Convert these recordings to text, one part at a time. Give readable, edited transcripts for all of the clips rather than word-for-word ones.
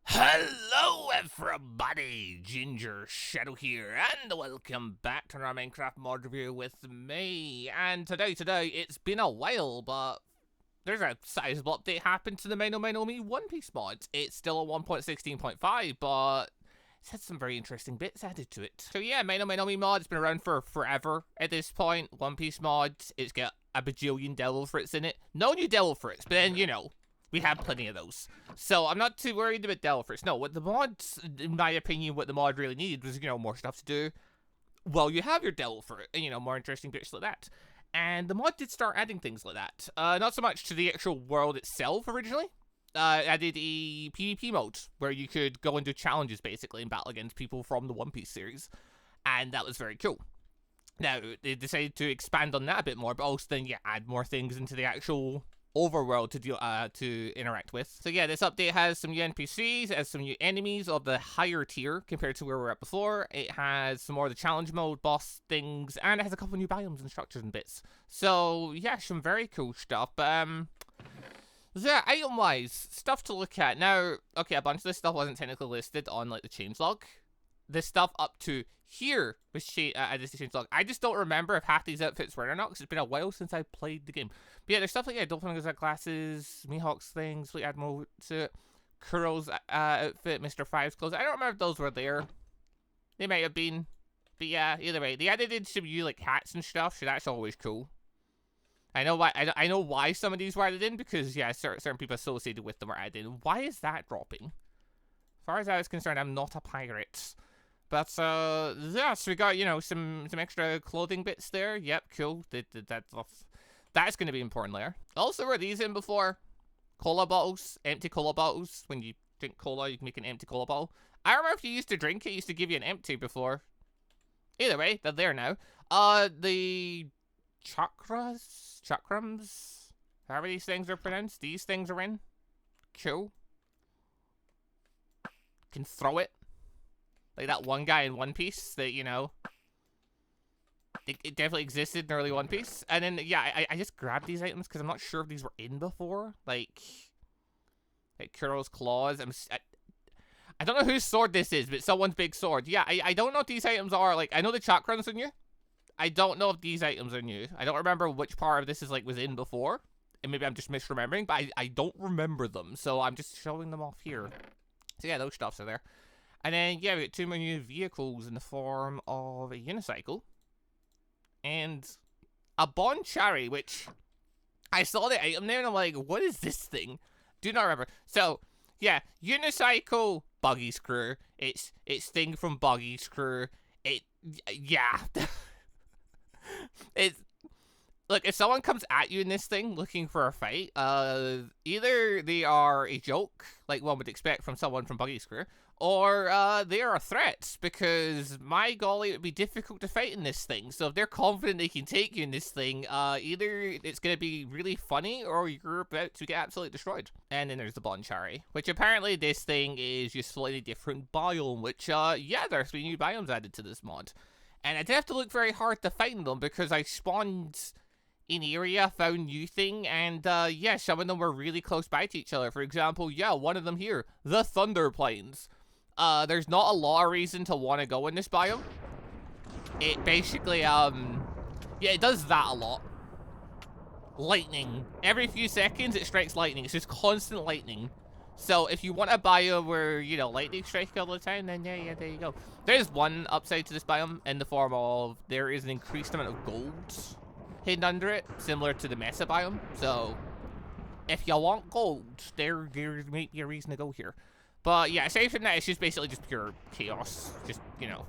Hello everybody, Gingershadow here, and welcome back to our Minecraft mod review with me. And today, it's been a while, but there's a sizable update happened to the Mino Me One Piece mod. It's still a 1.16.5, but it's had some very interesting bits added to it. So yeah, Mino Me mod has been around for forever at this point. One Piece mod, it's got a bajillion devil fruits in it. No new devil fruits, but then, you know, we have plenty of those. So I'm not too worried about devil fruits. No, what the mods, in my opinion, what the mod really needed was, you know, more stuff to do. Well, you have your devil fruit, and, you know, more interesting bits like that. And the mod did start adding things like that. Not so much to the actual world itself originally. Added a PvP mode where you could go and do challenges basically and battle against people from the One Piece series. And that was very cool. Now, they decided to expand on that a bit more, but also then, yeah, add more things into the actual overworld to interact with. So yeah, this update has some new NPCs, it has some new enemies of the higher tier compared to where we were at before. It has some more of the challenge mode, boss things, and it has a couple new biomes and structures and bits. So yeah, some very cool stuff. But yeah, item-wise, stuff to look at. Now, okay, a bunch of this stuff wasn't technically listed on like the changelog. This stuff up to here was changelog. I just don't remember if half these outfits were or not, because it's been a while since I played the game. But yeah, there's stuff like, yeah, Dolphin glasses, Mihawk's things, Fleet Admiral suit, Kuro's outfit, Mr. Five's clothes. I don't remember if those were there. They might have been. But yeah, either way, they added some new like hats and stuff, so that's always cool. I know why. I know why some of these were added in, because yeah, certain people associated with them are added in. Why is that dropping? As far as I was concerned, I'm not a pirate. But yeah, so we got, you know, some extra clothing bits there. Yep, cool. That's going to be important later. Also, were these in before? Cola bottles, empty cola bottles. When you drink cola, you can make an empty cola bottle. I remember if you used to drink it, used to give you an empty before. Either way, they're there now. The chakrams, however these things are pronounced, these things are in. Cool. Can throw it. Like that one guy in One Piece that, you know, it definitely existed in early One Piece. And then, yeah, I just grabbed these items because I'm not sure if these were in before. Like Kuro's claws. I don't know whose sword this is, but someone's big sword. Yeah, I don't know if these items are, like, I know the chakrams are new. I don't know if these items are new. I don't remember which part of this is, like, was in before. And maybe I'm just misremembering, but I don't remember them. So I'm just showing them off here. So yeah, those stuffs are there. And then, yeah, we got two more new vehicles in the form of a unicycle and a Bonchari, which I saw the item there and I'm like, what is this thing? Do not remember. So, yeah, unicycle, Buggy's crew. It's thing from Buggy's crew. Yeah. Look, if someone comes at you in this thing looking for a fight, either they are a joke, like one would expect from someone from Buggy's crew, or they are a threat, because my golly, it would be difficult to fight in this thing. So if they're confident they can take you in this thing, either it's going to be really funny, or you're about to get absolutely destroyed. And then there's the Bonchari, which apparently this thing is just slightly different biome, which, yeah, there's 3 new biomes added to this mod. And I did have to look very hard to find them, because I spawned in area, found new thing, and yeah, some of them were really close by to each other. For example, yeah, one of them here, the Thunder Plains. There's not a lot of reason to want to go in this biome. It basically, yeah, it does that a lot. Lightning. Every few seconds, it strikes lightning. It's just constant lightning. So if you want a biome where, you know, lightning strikes all the time, then yeah, there you go. There's one upside to this biome in the form of there is an increased amount of gold hidden under it, similar to the Mesa biome. So if you want gold, there might be a reason to go here. But yeah, aside from that, it's just basically just pure chaos. Just, you know,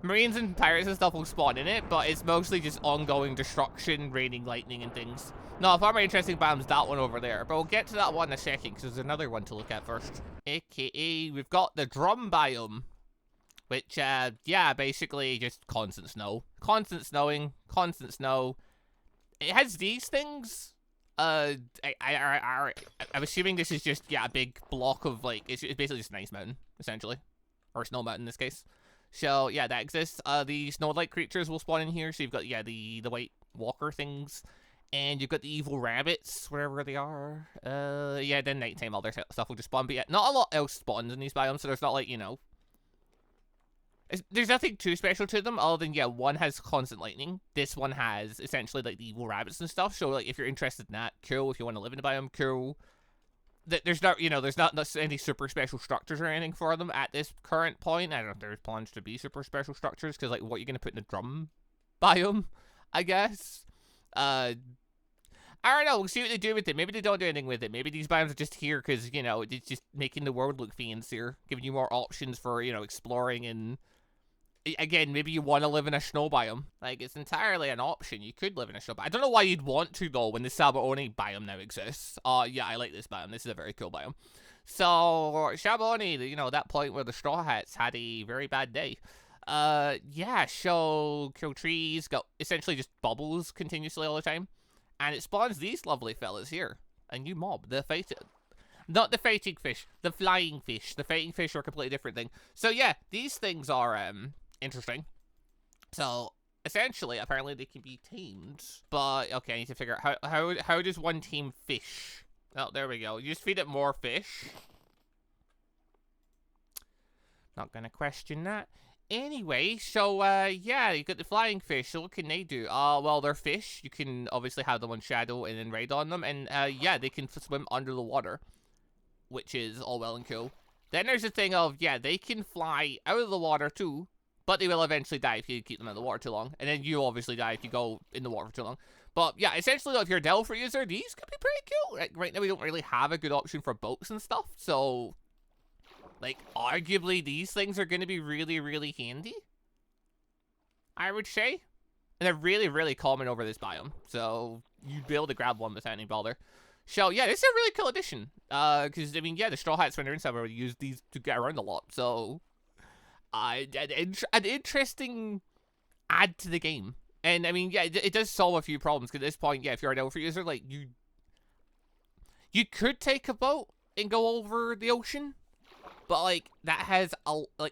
Marines and pirates and stuff will spawn in it, but it's mostly just ongoing destruction, raining lightning and things. No, far more interesting biome's that one over there, but we'll get to that one in a second, because there's another one to look at first. AKA, we've got the drum biome, which, yeah, basically just constant snow. Constant snowing, constant snow. It has these things. I'm assuming this is just, yeah, a big block of, like, it's basically just an ice mountain, essentially. Or snow mountain in this case. So, yeah, that exists. The snow-like creatures will spawn in here. So you've got, yeah, the white walker things. And you've got the evil rabbits, wherever they are. Yeah, then nighttime, all their stuff will just spawn. But yeah, not a lot else spawns in these biomes, so there's not like, you know... There's nothing too special to them, other than, yeah, one has constant lightning. This one has, essentially, like, the evil rabbits and stuff. So, like, if you're interested in that, cool. If you want to live in a biome, cool. There's not, you know, there's not any super special structures or anything for them at this current point. I don't know if there's plans to be super special structures, because, like, what are you going to put in a drum biome, I guess? I don't know, we'll see what they do with it. Maybe they don't do anything with it. Maybe these biomes are just here because, you know, it's just making the world look fancier, giving you more options for, you know, exploring. And again, maybe you want to live in a snow biome. Like, it's entirely an option. You could live in a snow biome. I don't know why you'd want to, though, when the Sabaoni biome now exists. Yeah, I like this biome. This is a very cool biome. So, Sabaoni, you know, that point where the Straw Hats had a very bad day. Yeah, so kill trees, got essentially just bubbles continuously all the time. And it spawns these lovely fellas here. A new mob. Not the fighting fish. The flying fish. The fighting fish are a completely different thing. So yeah, these things are interesting. So essentially, apparently they can be tamed. But okay, I need to figure out how does one tame fish? Oh, there we go. You just feed it more fish. Not gonna question that. Anyway, so, yeah, you got the flying fish, so what can they do? Well, they're fish. You can obviously have them on shadow and then ride on them, and, yeah, they can swim under the water, which is all well and cool. Then there's the thing of, yeah, they can fly out of the water, too, but they will eventually die if you keep them in the water too long, and then you obviously die if you go in the water for too long. But, yeah, essentially, though, if you're a Delphi user, these could be pretty cool. Like, right now, we don't really have a good option for boats and stuff, so... like, arguably, these things are going to be really, really handy, I would say. And they're really, really common over this biome. So, you'd be able to grab one without any bother. So, yeah, this is a really cool addition. Because, I mean, yeah, the Straw Hats, when they're in summer, use these to get around a lot. So, an interesting add to the game. And, I mean, yeah, it does solve a few problems. Because at this point, yeah, if you're a Delphi user, like, you could take a boat and go over the ocean. But, like, that has,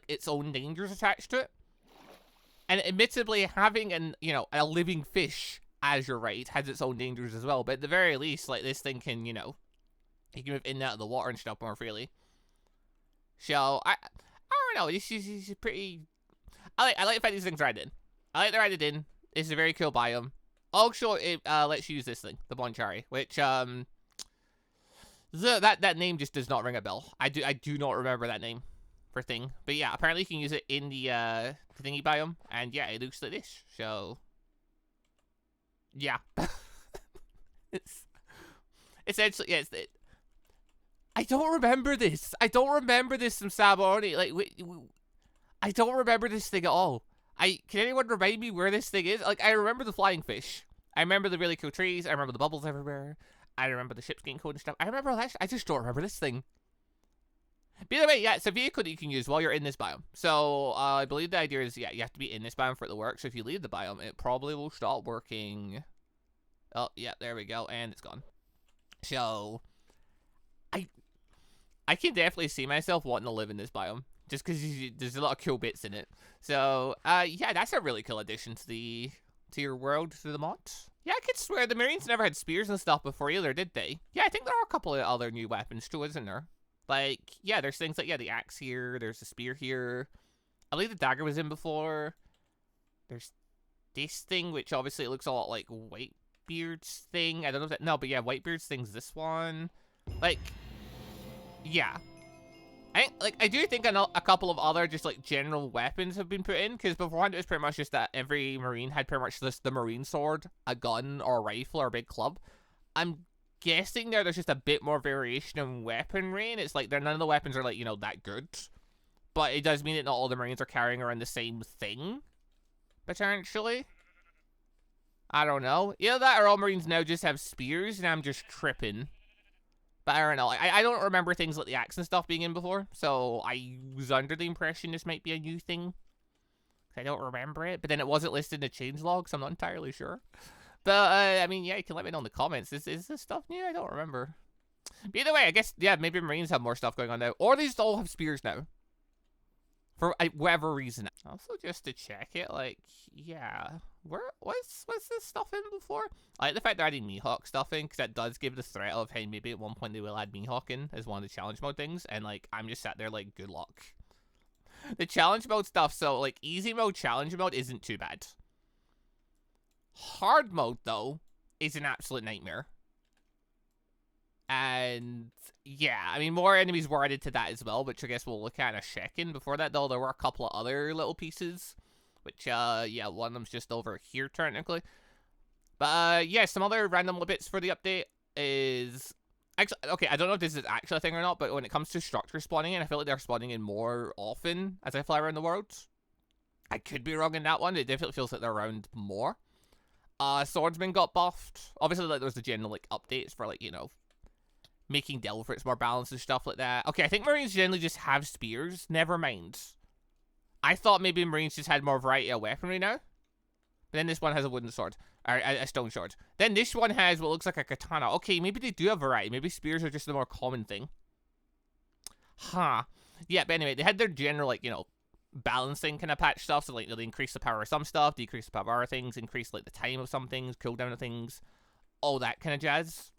its own dangers attached to it. And admittedly, having a living fish as your right has its own dangers as well. But at the very least, like, this thing can, you know, you can move in and out of the water and stuff more freely. So, I don't know, this is pretty... I like the fact these things are added in. I like they're added in. It's a very cool biome. Also, it lets you use this thing, the Bonchari, which, that name just does not ring a bell. I do not remember that name for thing. But yeah, apparently you can use it in the thingy biome. And yeah, it looks like this. So yeah. It's essentially, yeah, I don't remember this. I don't remember this from Sabaoni. Like, I don't remember this thing at all. Can anyone remind me where this thing is? Like, I remember the flying fish. I remember the really cool trees. I remember the bubbles everywhere. I remember the ships getting cold and stuff. I remember all that. I just don't remember this thing. But either way, yeah, it's a vehicle that you can use while you're in this biome. So, I believe the idea is, yeah, you have to be in this biome for it to work. So if you leave the biome, it probably will stop working. Oh, yeah, there we go. And it's gone. So, I can definitely see myself wanting to live in this biome. Just because there's a lot of cool bits in it. So, yeah, that's a really cool addition to your world, to the mod. Yeah, I could swear the Marines never had spears and stuff before either, did they? Yeah, I think there are a couple of other new weapons too, isn't there? Like, yeah, there's things like, yeah, the axe here, there's the spear here. I believe the dagger was in before. There's this thing, which obviously it looks a lot like Whitebeard's thing. I don't know if that, no, but yeah, Whitebeard's thing's this one. Like, yeah. I do think a couple of other just, like, general weapons have been put in, because beforehand it was pretty much just that every Marine had pretty much the Marine sword, a gun, or a rifle, or a big club. I'm guessing there's just a bit more variation in weaponry, and it's like, none of the weapons are, like, you know, that good. But it does mean that not all the Marines are carrying around the same thing, potentially. I don't know. Either that or all Marines now just have spears, and I'm just tripping. But I don't know, I don't remember things like the axe and stuff being in before, so I was under the impression this might be a new thing. I don't remember it, but then it wasn't listed in the changelog, so I'm not entirely sure. But, I mean, yeah, you can let me know in the comments. Is this stuff new? I don't remember. But either way, I guess, yeah, maybe Marines have more stuff going on now. Or they just all have spears now. For whatever reason. Also, just to check it, like, yeah. what's this stuff in before? I like the fact they're adding Mihawk stuff in, because that does give the threat of, hey, maybe at one point they will add Mihawk in as one of the challenge mode things, and like I'm just sat there like, good luck. The challenge mode stuff, so like easy mode, challenge mode isn't too bad. Hard mode though is an absolute nightmare. And yeah, I mean, more enemies were added to that as well, which I guess we'll look at in a second. Before that though, there were a couple of other little pieces, which yeah, one of them's just over here technically. But yeah, some other random little bits for the update is actually, okay, I don't know if this is actually a thing or not, but when it comes to structure spawning in, I feel like they're spawning in more often as I fly around the world. I could be wrong in that one. It definitely feels like they're around more. Swordsman got buffed. Obviously, like, there's the general, like, updates for, like, you know, making Devil Fruits more balanced and stuff like that. Okay, I think Marines generally just have spears. Never mind. I thought maybe Marines just had more variety of weaponry now. But then this one has a wooden sword. Or a stone sword. Then this one has what looks like a katana. Okay, maybe they do have variety. Maybe spears are just the more common thing. Huh. Yeah, but anyway, they had their general, like, you know, balancing kind of patch stuff. So, like, they increase the power of some stuff, decrease the power of other things, increase, like, the time of some things, cooldown of things, all that kind of jazz.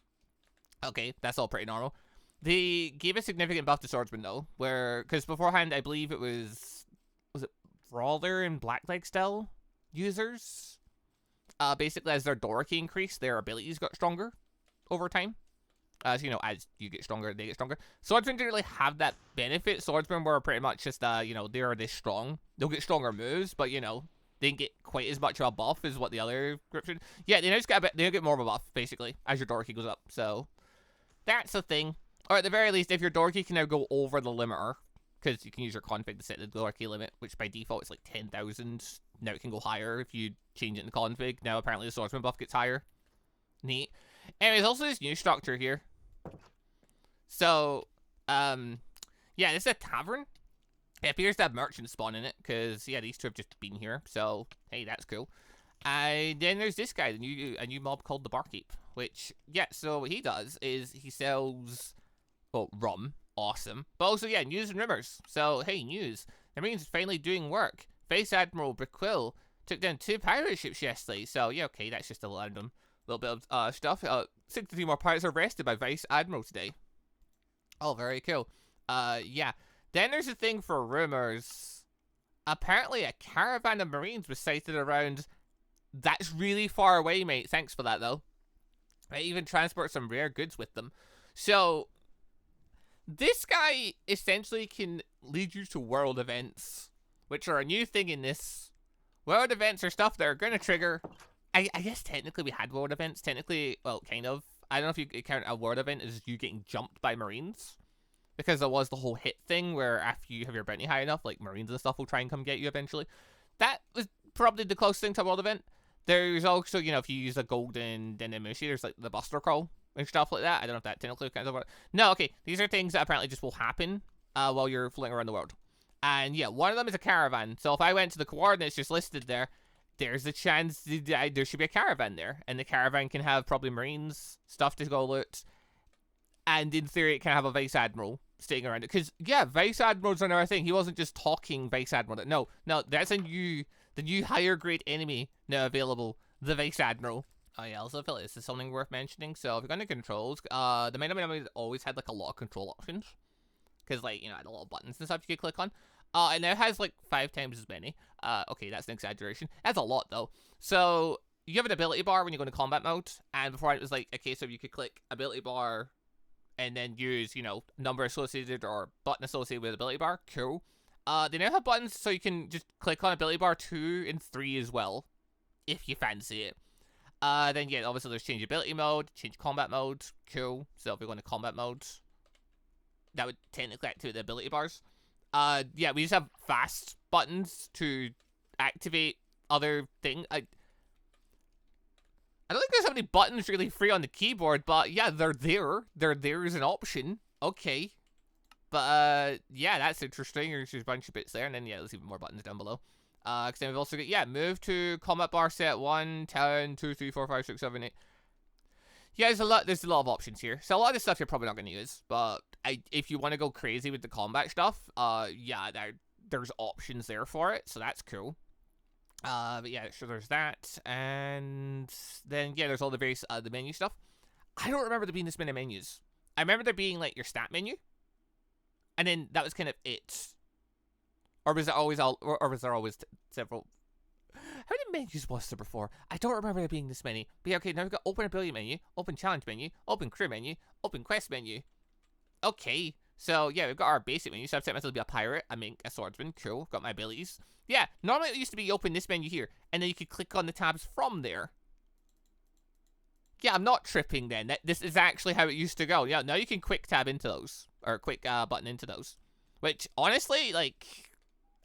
Okay, that's all pretty normal. They gave a significant buff to Swordsman, though, where, because beforehand, I believe it was it Brawler and Blackleg style users? Basically, as their Dorky increased, their abilities got stronger over time. As you know, as you get stronger, they get stronger. Swordsmen didn't really have that benefit. Swordsmen were pretty much just, you know, they're this strong. They'll get stronger moves, but, you know, they didn't get quite as much of a buff as what the other groups did. Yeah, they just get a bit, they'll get more of a buff, basically, as your Dorky goes up. So, that's a thing. Or at the very least, if your Dorky can now go over the limiter, because you can use your config to set the Dorky limit, which by default is like 10,000. Now it can go higher if you change it in the config. Now apparently the Swordsman buff gets higher. Neat. Anyways, also this new structure here. So, yeah, this is a tavern. It appears to have merchants spawn in it, because, yeah, these two have just been here. So, hey, that's cool. And then there's this guy, a new mob called the Barkeep, which, yeah, so what he does is he sells, well, rum. Awesome. But also, yeah, news and rumors. So, hey, news. The Marines finally doing work. Vice Admiral Brickwill took down 2 pirate ships yesterday. So, yeah, okay, that's just a random little bit of stuff. 63 more pirates are arrested by Vice Admiral today. Oh, very cool. Yeah. Then there's a thing for rumors. Apparently, a caravan of Marines was sighted around. That's really far away, mate. Thanks for that, though. They even transport some rare goods with them. So, this guy essentially can lead you to world events, which are a new thing in this. World events are stuff that are going to trigger. I guess technically we had world events. Technically, well, kind of. I don't know if you count a world event as you getting jumped by Marines. Because there was the whole hit thing where after you have your bounty high enough, like Marines and stuff will try and come get you eventually. That was probably the closest thing to a world event. There's also, you know, if you use a golden Denimushi, there's like the Buster Crawl and stuff like that. I don't know if that technically counts as world. No, okay. These are things that apparently just will happen while you're floating around the world. And yeah, one of them is a caravan. So if I went to the coordinates just listed there, there's a chance there should be a caravan there. And the caravan can have probably Marines, stuff to go loot. And in theory, it can have a Vice Admiral staying around it. Because, yeah, Vice Admiral's another thing. He wasn't just talking Vice Admiral. No, that's the new higher grade enemy now available. The Vice Admiral. Oh yeah, also I feel like this is something worth mentioning. So if you're going to controls, the main enemy always had like a lot of control options. Because, like, you know, it had a lot of buttons and stuff you could click on. It now has like 5 times as many. Okay, that's an exaggeration. That's a lot though. So you have an ability bar when you go into combat mode. And before it was like a case of you could click ability bar and then use, you know, number associated or button associated with ability bar. Cool. They now have buttons so you can just click on ability bar 2 and 3 as well, if you fancy it. Then yeah, obviously there's change ability mode, change combat mode. Cool. So if you're going to combat mode, that would technically activate the ability bars. Yeah, we just have fast buttons to activate other things. I don't think there's so many buttons really free on the keyboard, but yeah, they're there. They're there as an option. Okay. But, yeah, that's interesting. There's just a bunch of bits there, and then, yeah, there's even more buttons down below. Because then we've also got, yeah, move to combat bar set 1, 10, 2, 3, 4, 5, 6, 7, 8. Yeah, there's a lot of options here. So a lot of this stuff you're probably not going to use, but if you want to go crazy with the combat stuff, yeah, there's options there for it, so that's cool. But yeah, sure, there's that. And then, yeah, there's all the various, the menu stuff. I don't remember there being this many menus. I remember there being, like, your stat menu. And then that was kind of it. Or was it always or was there always several? How many menus was there before? I don't remember there being this many. But yeah, okay, now we've got open ability menu, open challenge menu, open crew menu, open quest menu. Okay, so yeah, we've got our basic menu. So I've set myself to be a pirate, a mink, a swordsman. Cool, got my abilities. Yeah, normally it used to be open this menu here, and then you could click on the tabs from there. Yeah, I'm not tripping then. This is actually how it used to go. Yeah, now you can quick tab into those, or quick button into those. Which, honestly, like,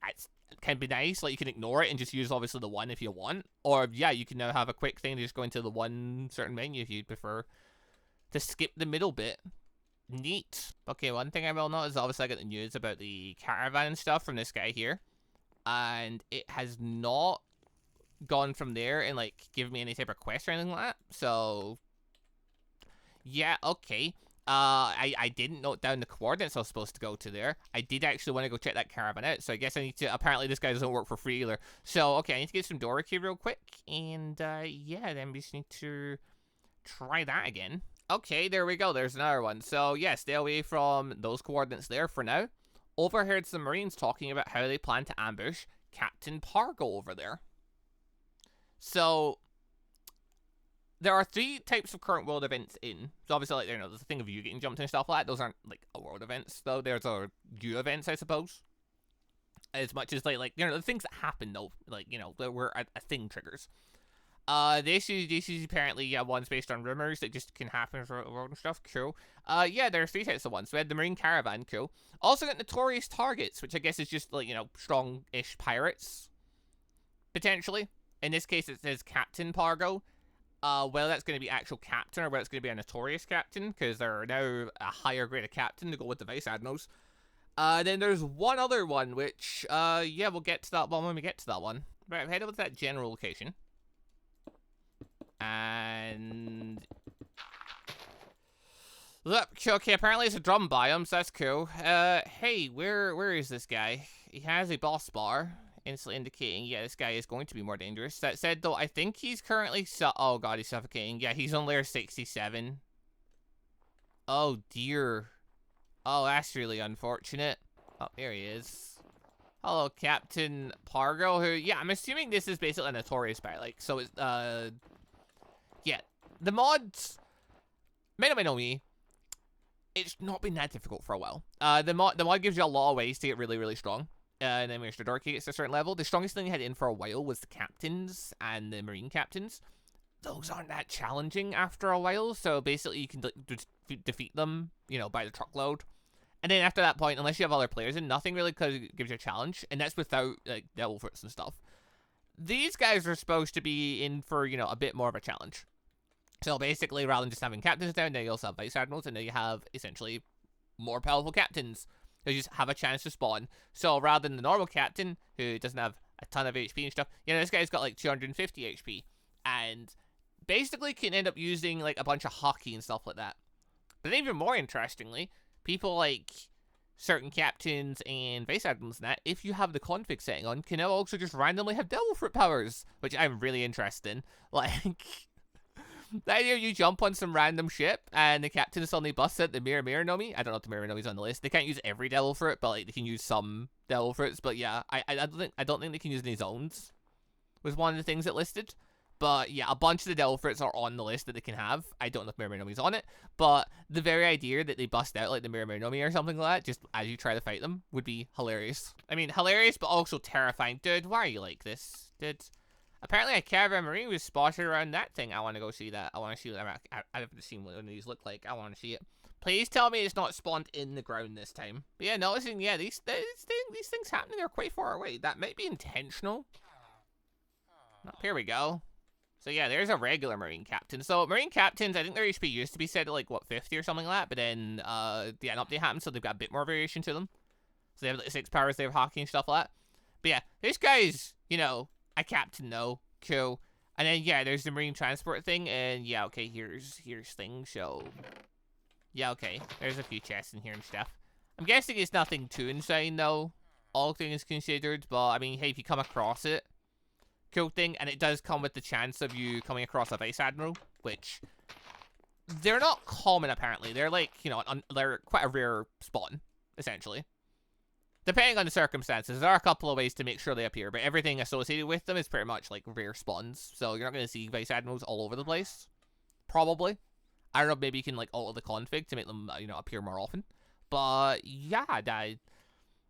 it can be nice. Like, you can ignore it and just use, obviously, the one if you want. Or, yeah, you can now have a quick thing to just go into the one certain menu if you prefer to skip the middle bit. Neat. Okay, one thing I will note is, obviously, I got the news about the caravan and stuff from this guy here. And it has not gone from there and, like, give me any type of quest or anything like that. So, yeah, okay. I didn't note down the coordinates I was supposed to go to there. I did actually want to go check that caravan out, so I guess I need to, apparently this guy doesn't work for free either. So, okay, I need to get some Doric here real quick, and, yeah, then we just need to try that again. Okay, there we go, there's another one. So, yeah, stay away from those coordinates there for now. Overheard some Marines talking about how they plan to ambush Captain Pargo over there. So, there are 3 types of current world events in. So obviously, like, there's a thing of you getting jumped and stuff like that. Those aren't, like, world events, though. There's you events, I suppose. As much as, the things that happen, though. Like, where a thing triggers. This is apparently, yeah, one's based on rumors that just can happen throughout the world and stuff. Cool. Yeah, there are 3 types of ones. We had the Marine Caravan, cool. Also got Notorious Targets, which I guess is just, like, strong-ish pirates. Potentially. In this case, it says Captain Pargo. Whether that's going to be actual captain or whether it's going to be a notorious captain, because they're now a higher grade of captain to go with the vice admirals. Then there's one other one, which, yeah, we'll get to that one when we get to that one. Right, head over to that general location. And... look, okay, apparently it's a drum biome, so that's cool. Hey, where is this guy? He has a boss bar. Instantly indicating, yeah, this guy is going to be more dangerous. That said, though, I think he's currently oh god, he's suffocating. Yeah, he's on layer 67. Oh dear. Oh, that's really unfortunate. Oh, here he is. Hello, Captain Pargo, who, yeah, I'm assuming this is basically a notorious pirate. Like, so it's, yeah, the mods, may know me, it's not been that difficult for a while. The mod gives you a lot of ways to get really, really strong. And then when Mr. Dorky gets to a certain level, the strongest thing you had in for a while was the captains and the marine captains. Those aren't that challenging after a while, so basically you can defeat them, by the truckload. And then after that point, unless you have other players in, nothing really gives you a challenge, and that's without, like, devil fruits and stuff. These guys are supposed to be in for, a bit more of a challenge. So basically, rather than just having captains down, now you also have vice admirals, and now you have, essentially, more powerful captains. They just have a chance to spawn. So rather than the normal captain, who doesn't have a ton of HP and stuff, this guy's got like 250 HP. And basically can end up using like a bunch of hockey and stuff like that. But then even more interestingly, people like certain captains and vice admirals and that, if you have the config setting on, can now also just randomly have devil fruit powers, which I'm really interested in. Like... the idea you jump on some random ship and the captain suddenly busts out the Mirror Nomi. I don't know if the Mirror Nomi's on the list. They can't use every devil fruit, but like they can use some devil fruits. But yeah, I don't think they can use any zones. Was one of the things it listed. But yeah, a bunch of the devil fruits are on the list that they can have. I don't know if Mirror Nomi's on it, but the very idea that they bust out like the Mirror Nomi or something like that, just as you try to fight them, would be hilarious. I mean, hilarious, but also terrifying. Dude, why are you like this? Dude. Apparently a caravan marine was spotted around that thing. I want to go see that. I want to see what I haven't seen what one of these look like. I want to see it. Please tell me it's not spawned in the ground this time. But yeah, noticing, yeah, these things happening are quite far away. That might be intentional. Oh, here we go. So yeah, there's a regular marine captain. So marine captains, I think their HP used to be set at like, what, 50 or something like that. But then, yeah, an update happened, so they've got a bit more variation to them. So they have like 6 powers, they have hockey and stuff like that. But yeah, this guy's, a captain, though. Cool. And then, yeah, there's the marine transport thing. And, yeah, okay, here's things. So, yeah, okay. There's a few chests in here and stuff. I'm guessing it's nothing too insane, though. All things considered. But, I mean, hey, if you come across it, cool thing, and it does come with the chance of you coming across a Vice Admiral, which they're not common apparently. They're like, you know, they're quite a rare spawn, essentially. Depending on the circumstances, there are a couple of ways to make sure they appear, but everything associated with them is pretty much like rare spawns. So you're not going to see Vice Admirals all over the place. Probably. I don't know, maybe you can like alter the config to make them, you know, appear more often. But yeah,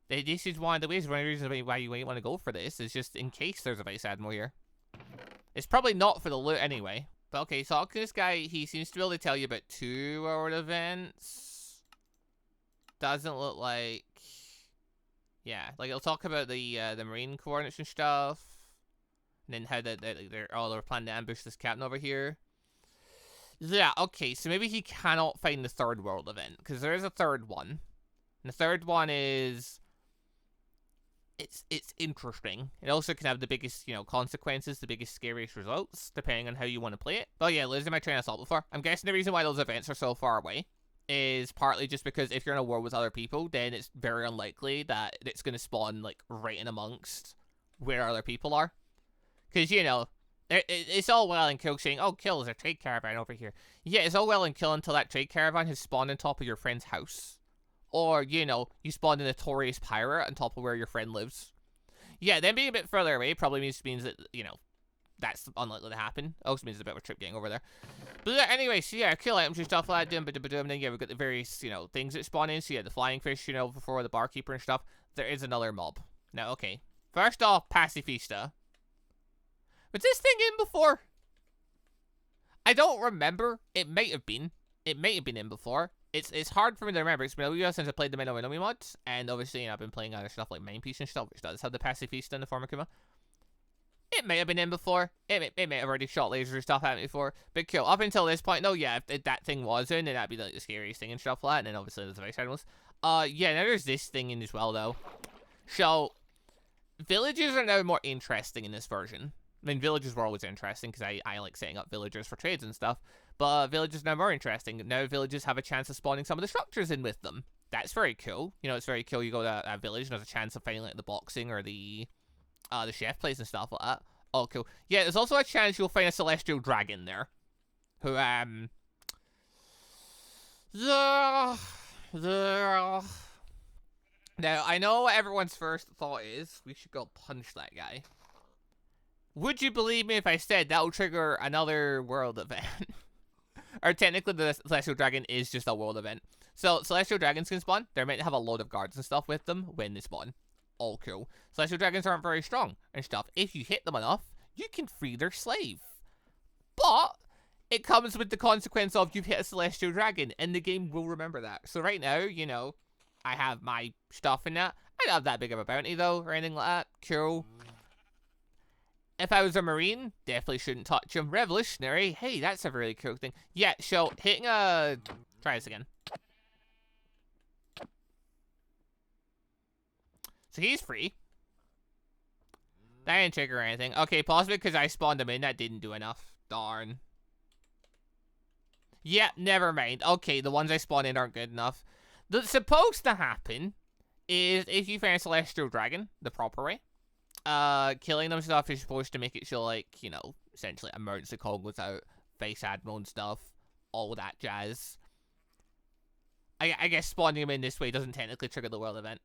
this is one of the ways, one of the reasons why you might want to go for this is just in case there's a Vice Admiral here. It's probably not for the loot anyway. But okay, so this guy, he seems to be able to tell you about 2 world events. Doesn't look like... Yeah, like it'll talk about the marine coordinates and stuff. And then how they're planning to ambush this captain over here. Yeah, okay, so maybe he cannot find the 3rd world event, because there is a 3rd one. And the 3rd one is... It's interesting. It also can have the biggest, you know, consequences, the biggest, scariest results, depending on how you want to play it. But yeah, Liz, am I trying to assault before? I'm guessing the reason why those events are so far away is partly just because if you're in a war with other people, then it's very unlikely that it's going to spawn, like, right in amongst where other people are. Because, you know, it's all well and cool saying, oh, kill, there's a trade caravan over here. Yeah, it's all well and cool until that trade caravan has spawned on top of your friend's house. Or, you know, you spawned a notorious pirate on top of where your friend lives. Yeah, then being a bit further away probably means that, you know, that's unlikely to happen. Also means it's a bit of a trip getting over there. But yeah, anyway, so yeah, kill items and stuff like that, and then yeah, we've got the various, you know, things that spawn in. So yeah, the flying fish, you know, before the barkeeper and stuff. There is another mob. Now, okay. First off, Pacifista. Was this thing in before? I don't remember. It might have been. It might have been in before. It's hard for me to remember. It's been a while since I played the Minomi mods, and obviously, you know, I've been playing other stuff like Mindpiece and stuff, which does have the Pacifista in the form of Kuma. It may have been in before. It may have already shot lasers and stuff at me before. But cool. Up until this point, no, yeah, if that thing was in, then that'd be like the scariest thing and stuff like that. And then obviously there's the Vice Admirals. Yeah, now there's this thing in as well, though. So, villages are now more interesting in this version. I mean, villages were always interesting because I like setting up villagers for trades and stuff. But villages are now more interesting. Now villages have a chance of spawning some of the structures in with them. That's very cool. You know, it's very cool. You go to a village and there's a chance of finding like the boxing or the chef place and stuff like that. Oh, cool. Yeah, there's also a chance you'll find a celestial dragon there. Who, Now, I know what everyone's first thought is. We should go punch that guy. Would you believe me if I said that will trigger another world event? Or technically, the Celestial Dragon is just a world event. So, Celestial Dragons can spawn. They're meant to have a load of guards and stuff with them when they spawn. All cool. Celestial Dragons aren't very strong and stuff. If you hit them enough, you can free their slave. But it comes with the consequence of you've hit a Celestial Dragon, and the game will remember that. So right now, you know, I have my stuff in that. I don't have that big of a bounty, though, or anything like that. Cool. If I was a Marine, definitely shouldn't touch him. Revolutionary, hey, that's a really cool thing. Yeah, so hitting a... Try this again. So he's free. That didn't trigger anything. Okay, possibly because I spawned him in, that didn't do enough. Darn. Yeah, never mind. Okay, the ones I spawned in aren't good enough. What's supposed to happen is if you find a Celestial Dragon the proper way, killing them stuff is supposed to make it so, like, you know, essentially emergency call goes out, Vice Admiral and stuff, all that jazz. I guess spawning them in this way doesn't technically trigger the world event.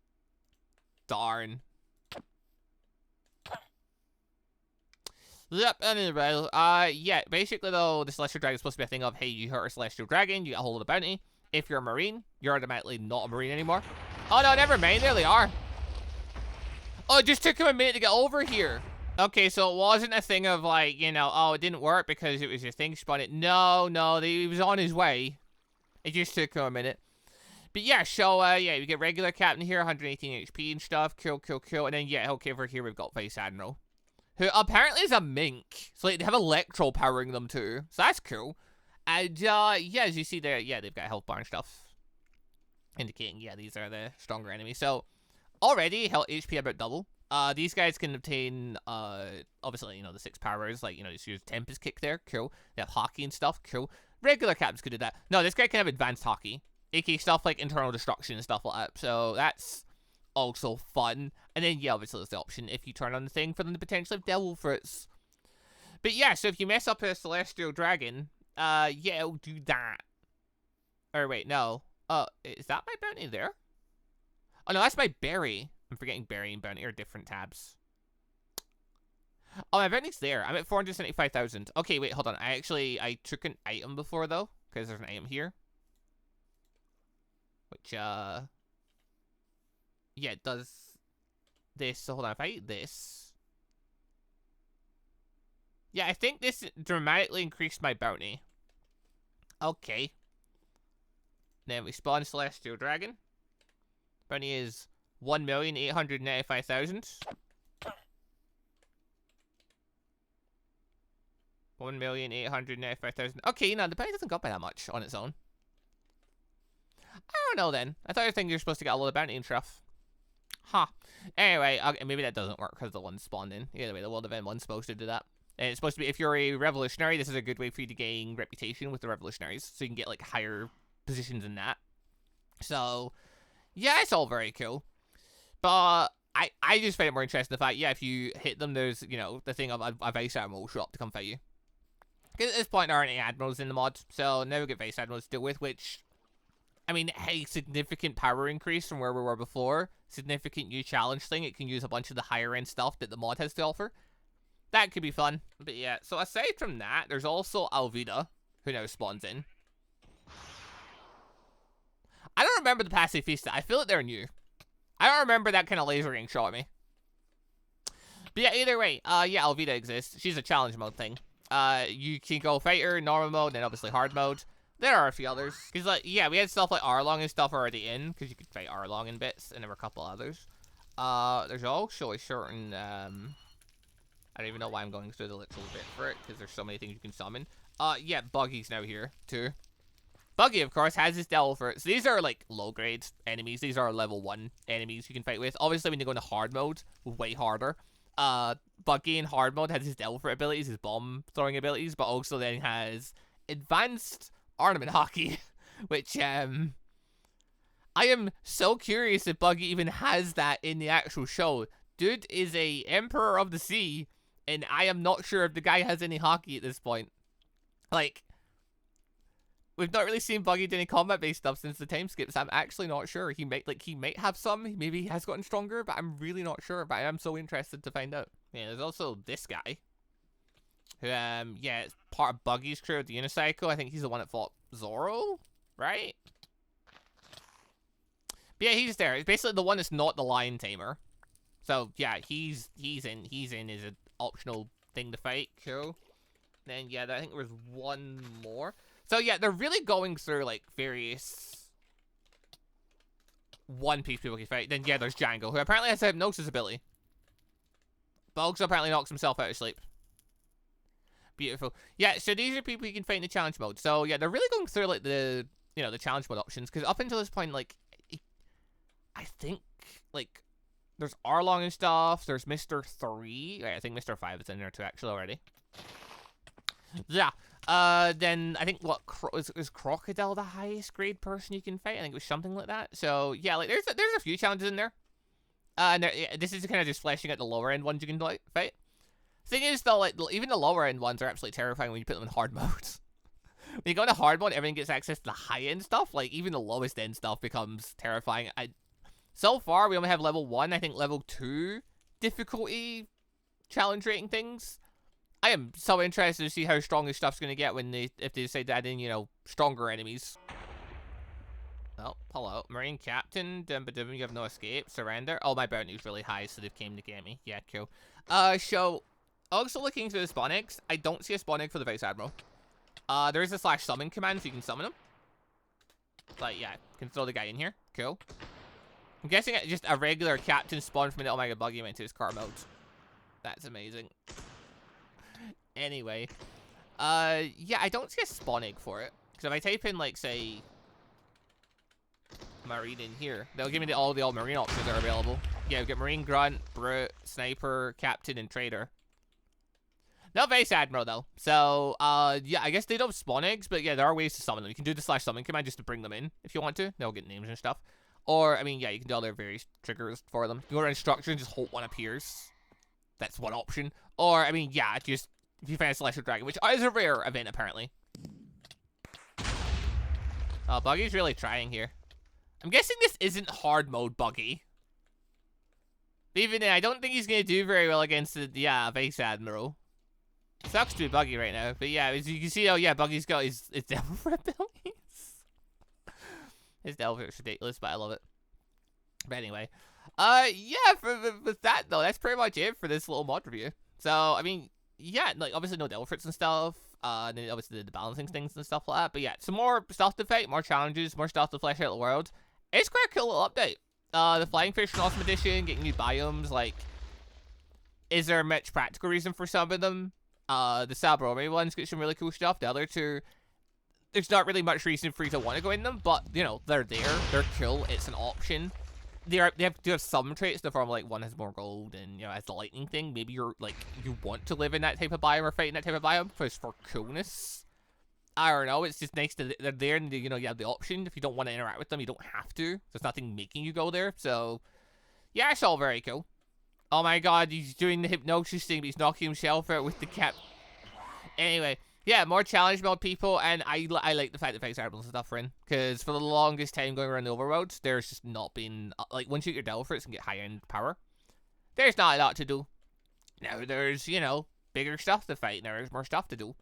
Darn. Yep, anyway, yeah, basically though, the Celestial Dragon is supposed to be a thing of, hey, you hurt a Celestial Dragon, you get a hold of the bounty. If you're a Marine, you're automatically not a Marine anymore. Oh no, never mind, there they are. Oh, it just took him a minute to get over here. Okay, so it wasn't a thing of like, you know, oh, it didn't work because it was your thing spun it. No, he was on his way. It just took him a minute. But yeah, so, yeah, we get regular captain here, 118 HP and stuff. Cool. And then, yeah, okay, over here we've got Vice Admiral, who apparently is a mink. So, like, they have Electro powering them too. So that's cool. And, yeah, as you see there, yeah, they've got health bar and stuff. Indicating, yeah, these are the stronger enemies. So, already, health HP about double. These guys can obtain, obviously, you know, the 6 powers. Like, you know, just use Tempest Kick there. Cool. They have Hockey and stuff. Cool. Regular captains could do that. No, this guy can have Advanced Hockey. AK stuff like Internal Destruction and stuff like that. So, that's also fun. And then, yeah, obviously there's the option if you turn on the thing for them to potentially have devil fruits. But yeah, so if you mess up a celestial dragon, yeah, it'll do that. Or wait, no. Is that my bounty there? Oh, no, that's my berry. I'm forgetting berry and bounty are different tabs. Oh, my bounty's there. I'm at 475,000. Okay, wait, hold on. I took an item before, though, because there's an item here. Which, yeah, it does this. So, hold on. If I eat this... Yeah, I think this dramatically increased my bounty. Okay. Then we spawn Celestial Dragon. Bounty is 1,895,000. 1,895,000. Okay, no, the bounty doesn't go up by that much on its own. I don't know then. I thought you're supposed to get a lot of bounty and stuff. Huh. Anyway, okay, maybe that doesn't work because the one spawned in. Either way, the World Event one's supposed to do that. And it's supposed to be, if you're a revolutionary, this is a good way for you to gain reputation with the revolutionaries. So you can get, like, higher positions in that. So, yeah, it's all very cool. But I just find it more interesting the fact, yeah, if you hit them, there's, you know, the thing of a Vice Admiral will show up to come fight you. Because at this point, there aren't any Admirals in the mod. So, never get Vice Admirals to deal with, which... I mean, hey, significant power increase from where we were before. Significant new challenge thing. It can use a bunch of the higher end stuff that the mod has to offer. That could be fun. But yeah, so aside from that, there's also Alvida, who now spawns in. I don't remember the Pacifista. I feel like they're new. I don't remember that kind of lasering shot at me. But yeah, either way, yeah, Alvida exists. She's a challenge mode thing. You can go fighter, normal mode, and obviously hard mode. There are a few others. Because, like, yeah, we had stuff like Arlong and stuff already in. Because you could fight Arlong in bits. And there were a couple others. There's also a certain, I don't even know why I'm going through the literal bit for it. Because there's so many things you can summon. Yeah, Buggy's now here, too. Buggy, of course, has his devil fruit. So these are, like, low-grade enemies. These are level 1 enemies you can fight with. Obviously, when you go into hard mode, way harder. Buggy in hard mode has his devil fruit abilities, his bomb-throwing abilities. But also then has advanced... Armament hockey, which, I am so curious if Buggy even has that in the actual show. Dude is a Emperor of the Sea, and I am not sure if the guy has any hockey at this point. Like, we've not really seen Buggy do any combat-based stuff since the time skips. I'm actually not sure. He might have some. Maybe he has gotten stronger, but I'm really not sure. But I am so interested to find out. Yeah, there's also this guy. Who, yeah, it's part of Buggy's crew, the Unicycle. I think he's the one that fought Zoro, right? But yeah, he's there. He's basically the one that's not the Lion Tamer. So, yeah, he's in as an optional thing to fight. Cool. Then, yeah, I think there was one more. So, yeah, they're really going through, like, various one-piece people can fight. Then, yeah, there's Django, who apparently has a hypnosis ability. But also apparently knocks himself out of sleep. Beautiful. Yeah, so these are people you can fight in the challenge mode. So, yeah, they're really going through, like, the challenge mode options. Because up until this point, like, I think, like, there's Arlong and stuff. There's Mr. 3. Right, I think Mr. 5 is in there, too, actually, already. Yeah. Then, I think, what, is Crocodile the highest grade person you can fight? I think it was something like that. So, yeah, like, there's a few challenges in there. And this is kind of just fleshing out the lower end ones you can, like, fight. Thing is, though, like, even the lower end ones are absolutely terrifying when you put them in hard modes. When you go into hard mode, everyone gets access to the high end stuff. Like, even the lowest end stuff becomes terrifying. So far, we only have level 1, I think level 2 difficulty challenge rating things. I am so interested to see how strong this stuff's going to get if they decide to add in, you know, stronger enemies. Oh, hello. Marine Captain. You have no escape. Surrender. Oh, my bounty was really high, so they've came to get me. Yeah, cool. So... Also looking through the spawn eggs, I don't see a spawn egg for the Vice Admiral. There is a /summon command, so you can summon him. But yeah, can throw the guy in here. Cool. I'm guessing just a regular captain spawned from an Omega Buggy went to his car mode. That's amazing. Anyway. Yeah, I don't see a spawn egg for it. Because if I type in, like, say... Marine in here, they'll give me all the Marine options that are available. Yeah, we've got Marine, Grunt, Brute, Sniper, Captain, and Trader. No Vice Admiral, though. So, yeah, I guess they don't spawn eggs, but yeah, there are ways to summon them. You can do the /summon command just to bring them in, if you want to. They'll get names and stuff. Or, I mean, yeah, you can do other various triggers for them. You go to instructions, just hope one appears. That's one option. Or, I mean, yeah, just if you find a Celestial Dragon, which is a rare event, apparently. Oh, Buggy's really trying here. I'm guessing this isn't hard mode Buggy. Even then, I don't think he's going to do very well against the, Vice Admiral. Sucks to be Buggy right now. But yeah, as you can see, oh yeah, Buggy's got his Devil Fruit abilities. His Devil Fruit's ridiculous, but I love it. But anyway. Yeah, with that though, that's pretty much it for this little mod review. So, I mean, yeah, like, obviously no Devil Fruits and stuff. And then obviously the balancing things and stuff like that. But yeah, some more stuff to fight, more challenges, more stuff to flesh out the world. It's quite a cool little update. The Flying Fish and Awesome Edition, getting new biomes, like, is there much practical reason for some of them? The Zaromaru ones get some really cool stuff. The other two, there's not really much reason for you to want to go in them, but, you know, they're there. They're cool. It's an option. They have some traits. The form, like, one has more gold and, you know, has the lightning thing. Maybe you're, like, you want to live in that type of biome or fight in that type of biome because for coolness. I don't know. It's just nice that they're there and, you know, you have the option. If you don't want to interact with them, you don't have to. There's nothing making you go there. So, yeah, it's all very cool. Oh my god, he's doing the hypnosis thing, but he's knocking himself out with the cap. Anyway, yeah, more challenge mode people, and I like the fact that Vice Admirals and stuff are in, because for the longest time going around the overworld, there's just not been, like, once you get your Devil Fruits and get high-end power, there's not a lot to do. Now there's, you know, bigger stuff to fight, now there's more stuff to do.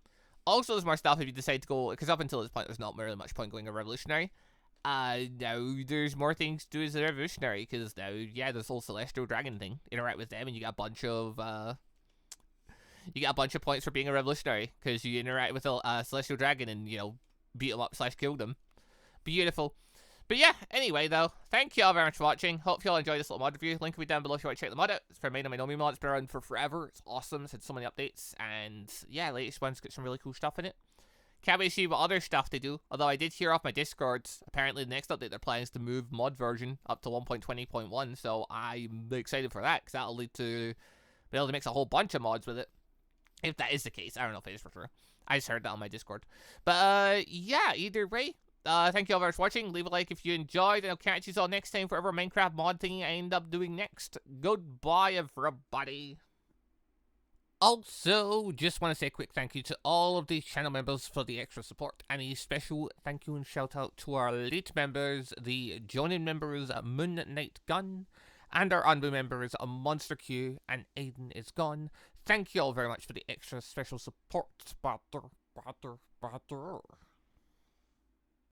Also, there's more stuff if you decide to go, because up until this point, there's not really much point going a revolutionary. Now there's more things to do as a revolutionary, because now, yeah, there's whole Celestial Dragon thing. Interact with them, and you got a bunch of, points for being a revolutionary, because you interact with a Celestial Dragon and, you know, beat them up / kill them. Beautiful. But yeah, anyway, though, thank you all very much for watching. Hope you all enjoyed this little mod review. Link will be down below if you want to check the mod out. It's for main on my Nomi mod. It's been around for forever. It's awesome. It's had so many updates. And yeah, latest ones got some really cool stuff in it. Can't wait to see what other stuff they do. Although I did hear off my Discord, apparently the next update they're planning is to move mod version up to 1.20.1. So I'm excited for that, because that'll lead to be able to mix a whole bunch of mods with it. If that is the case. I don't know if it is for sure. I just heard that on my Discord. But yeah, either way. Thank you all very much for watching. Leave a like if you enjoyed, and I'll catch you all next time for whatever Minecraft mod thing I end up doing next. Goodbye, everybody. Also, just want to say a quick thank you to all of the channel members for the extra support, and a special thank you and shout out to our elite members, the joining members Moon Knight Gun, and our ANBU members MonsterQ and AdenIsGone. Thank you all very much for the extra special support.